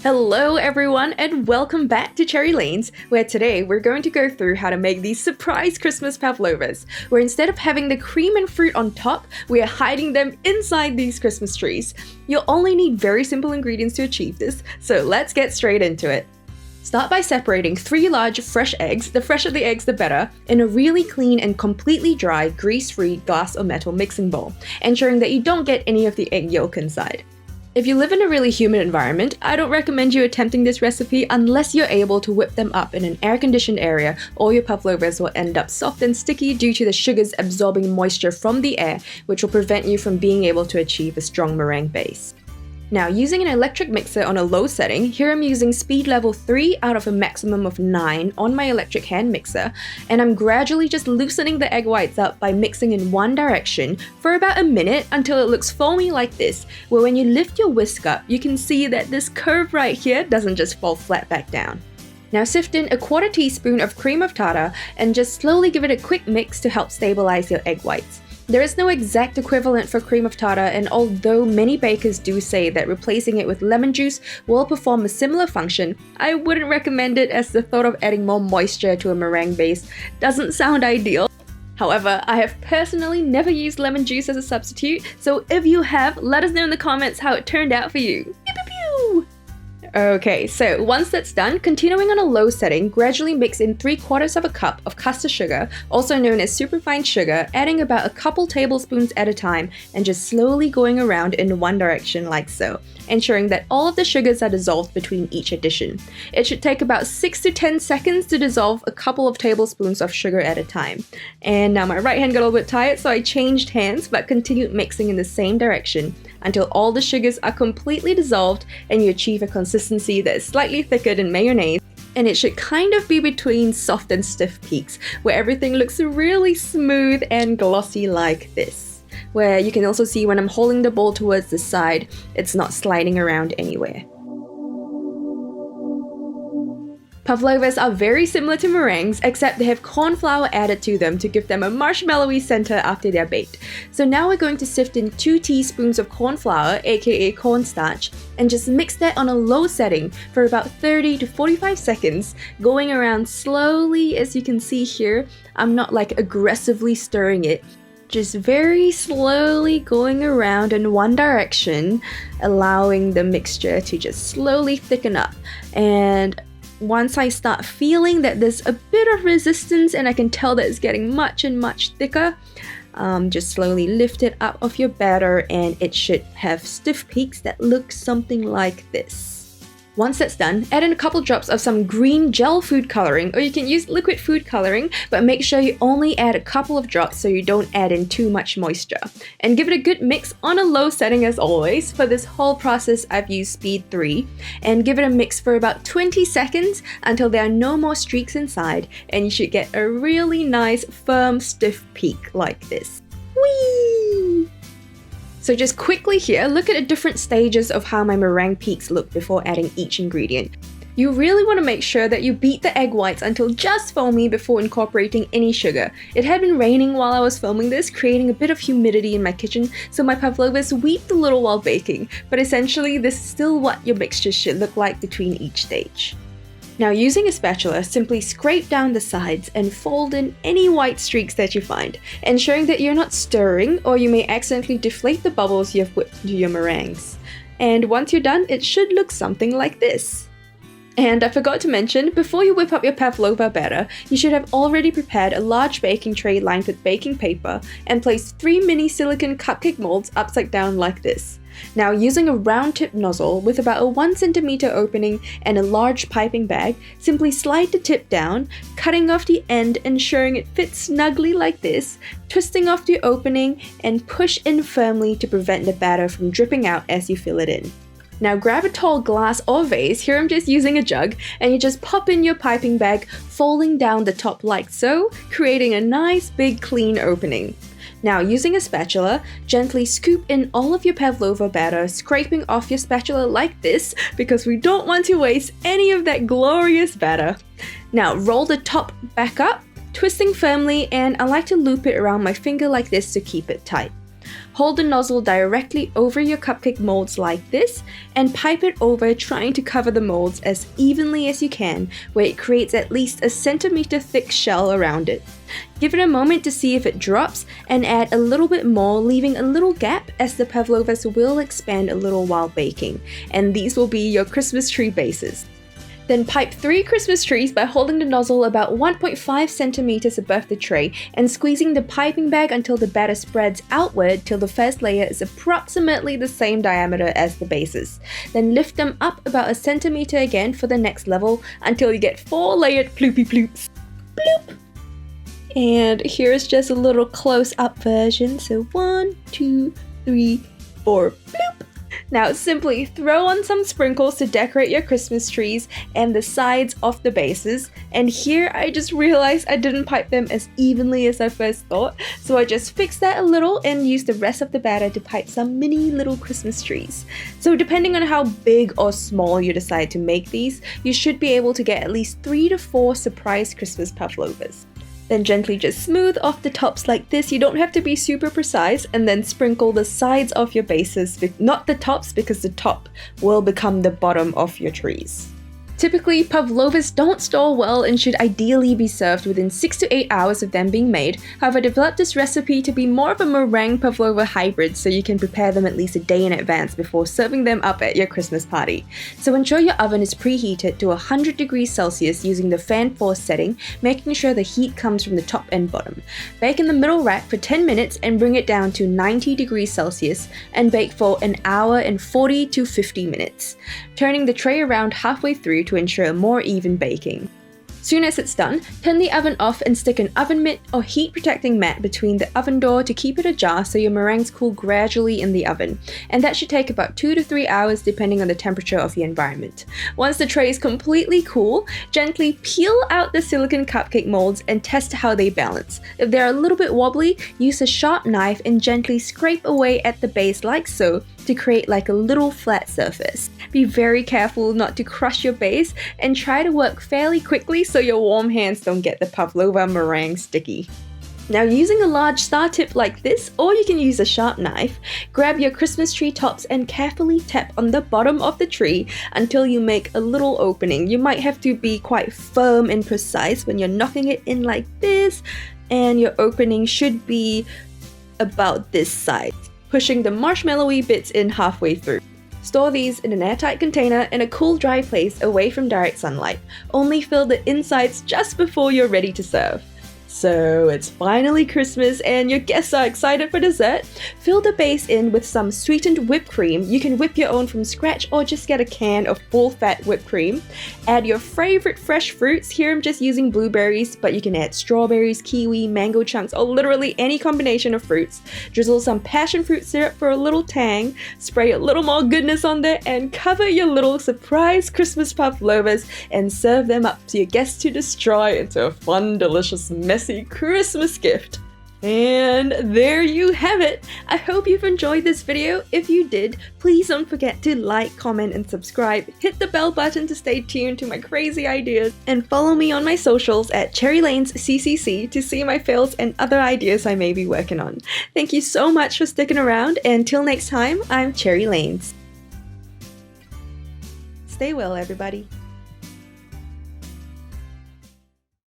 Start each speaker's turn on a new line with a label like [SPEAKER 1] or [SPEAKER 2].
[SPEAKER 1] Hello everyone and welcome back to Cherry Lanes, where today we're going to go through how to make these surprise Christmas pavlovas, where instead of having the cream and fruit on top, we are hiding them inside these Christmas trees. You'll only need very simple ingredients to achieve this, so let's get straight into it. Start by separating 3 large fresh eggs, the fresher the eggs the better, in a really clean and completely dry grease-free glass or metal mixing bowl, ensuring that you don't get any of the egg yolk inside. If you live in a really humid environment, I don't recommend you attempting this recipe unless you're able to whip them up in an air-conditioned area, or your pavlovas will end up soft and sticky due to the sugars absorbing moisture from the air, which will prevent you from being able to achieve a strong meringue base. Now, using an electric mixer on a low setting, here I'm using speed level 3 out of a maximum of 9 on my electric hand mixer, and I'm gradually just loosening the egg whites up by mixing in one direction for about a minute until it looks foamy like this, where when you lift your whisk up, you can see that this curve right here doesn't just fall flat back down. Now sift in a 1/4 teaspoon of cream of tartar and just slowly give it a quick mix to help stabilize your egg whites. There is no exact equivalent for cream of tartar, and although many bakers do say that replacing it with lemon juice will perform a similar function, I wouldn't recommend it as the thought of adding more moisture to a meringue base doesn't sound ideal. However, I have personally never used lemon juice as a substitute, so if you have, let us know in the comments how it turned out for you. Pew, pew, pew. Okay, so once that's done, continuing on a low setting, gradually mix in 3/4 cup of custard sugar, also known as superfine sugar, adding about a couple tablespoons at a time and just slowly going around in one direction like so, ensuring that all of the sugars are dissolved between each addition. It should take about 6 to 10 seconds to dissolve a couple of tablespoons of sugar at a time. And now my right hand got a little bit tired, so I changed hands but continued mixing in the same direction until all the sugars are completely dissolved and you achieve a consistency that is slightly thicker than mayonnaise, and it should kind of be between soft and stiff peaks, where everything looks really smooth and glossy like this, where you can also see when I'm holding the bowl towards the side, it's not sliding around anywhere. Pavlovas are very similar to meringues, except they have cornflour added to them to give them a marshmallowy center after they're baked. So now we're going to sift in 2 teaspoons of cornflour, aka cornstarch, and just mix that on a low setting for about 30 to 45 seconds, going around slowly. As you can see here, I'm not like aggressively stirring it, just very slowly going around in one direction, allowing the mixture to just slowly thicken up. And once I start feeling that there's a bit of resistance and I can tell that it's getting much and much thicker, just slowly lift it up of your batter and it should have stiff peaks that look something like this. Once that's done, add in a couple drops of some green gel food coloring, or you can use liquid food coloring, but make sure you only add a couple of drops so you don't add in too much moisture. And give it a good mix on a low setting as always. For this whole process I've used speed 3, and give it a mix for about 20 seconds until there are no more streaks inside, and you should get a really nice firm stiff peak like this. Whee! So just quickly here, look at the different stages of how my meringue peaks look before adding each ingredient. You really want to make sure that you beat the egg whites until just foamy before incorporating any sugar. It had been raining while I was filming this, creating a bit of humidity in my kitchen, so my pavlovas weeped a little while baking, but essentially this is still what your mixture should look like between each stage. Now, using a spatula, simply scrape down the sides and fold in any white streaks that you find, ensuring that you're not stirring or you may accidentally deflate the bubbles you have whipped into your meringues. And once you're done, it should look something like this. And I forgot to mention, before you whip up your pavlova batter, you should have already prepared a large baking tray lined with baking paper and place 3 mini silicone cupcake molds upside down like this. Now, using a round tip nozzle with about a 1 centimeter opening and a large piping bag, simply slide the tip down, cutting off the end, ensuring it fits snugly like this, twisting off the opening and push in firmly to prevent the batter from dripping out as you fill it in. Now grab a tall glass or vase, here I'm just using a jug, and you just pop in your piping bag, folding down the top like so, creating a nice big clean opening. Now, using a spatula, gently scoop in all of your pavlova batter, scraping off your spatula like this because we don't want to waste any of that glorious batter. Now, roll the top back up, twisting firmly, and I like to loop it around my finger like this to keep it tight. Hold the nozzle directly over your cupcake molds like this and pipe it over, trying to cover the molds as evenly as you can, where it creates at least a centimeter thick shell around it. Give it a moment to see if it drops and add a little bit more, leaving a little gap as the pavlovas will expand a little while baking, and these will be your Christmas tree bases. Then pipe 3 Christmas trees by holding the nozzle about 1.5 centimeters above the tray and squeezing the piping bag until the batter spreads outward till the first layer is approximately the same diameter as the bases. Then lift them up about a centimeter again for the next level until you get 4 layered ploopy ploops. Bloop! And here's just a little close-up version, so 1, 2, 3, 4, bloop! Now simply throw on some sprinkles to decorate your Christmas trees and the sides of the bases, and here I just realized I didn't pipe them as evenly as I first thought, so I just fixed that a little and used the rest of the batter to pipe some mini little Christmas trees. So depending on how big or small you decide to make these, you should be able to get at least 3 to 4 surprise Christmas pavlovas. Then gently just smooth off the tops like this. You don't have to be super precise, and then sprinkle the sides of your bases, not the tops, because the top will become the bottom of your trees. Typically, pavlovas don't store well and should ideally be served within 6 to 8 hours of them being made. However, I developed this recipe to be more of a meringue pavlova hybrid, so you can prepare them at least a day in advance before serving them up at your Christmas party. So ensure your oven is preheated to 100 degrees Celsius using the fan force setting, making sure the heat comes from the top and bottom. Bake in the middle rack for 10 minutes and bring it down to 90 degrees Celsius and bake for an hour and 40 to 50 minutes, turning the tray around halfway through to ensure more even baking. Soon as it's done, turn the oven off and stick an oven mitt or heat protecting mat between the oven door to keep it ajar so your meringues cool gradually in the oven, and that should take about 2 to 3 hours depending on the temperature of your environment. Once the tray is completely cool, gently peel out the silicone cupcake molds and test how they balance. If they're a little bit wobbly, use a sharp knife and gently scrape away at the base like so to create like a little flat surface. Be very careful not to crush your base and try to work fairly quickly so your warm hands don't get the pavlova meringue sticky. Now, using a large star tip like this, or you can use a sharp knife, grab your Christmas tree tops and carefully tap on the bottom of the tree until you make a little opening. You might have to be quite firm and precise when you're knocking it in like this, and your opening should be about this size, pushing the marshmallowy bits in halfway through. Store these in an airtight container in a cool, dry place away from direct sunlight. Only fill the insides just before you're ready to serve. So it's finally Christmas and your guests are excited for dessert. Fill the base in with some sweetened whipped cream. You can whip your own from scratch or just get a can of full-fat whipped cream. Add your favorite fresh fruits. Here I'm just using blueberries, but you can add strawberries, kiwi, mango chunks, or literally any combination of fruits. Drizzle some passionfruit syrup for a little tang. Spray a little more goodness on there and cover your little surprise Christmas pavlovas and serve them up to your guests to destroy into a fun, delicious, messy Christmas gift. And there you have it. I hope you've enjoyed this video. If you did, please don't forget to like, comment, and subscribe. Hit the bell button to stay tuned to my crazy ideas, and follow me on my socials at Cherry Lanes CCC to see my fails and other ideas I may be working on. Thank you so much for sticking around, and until next time, I'm Cherry Lanes. Stay well, everybody.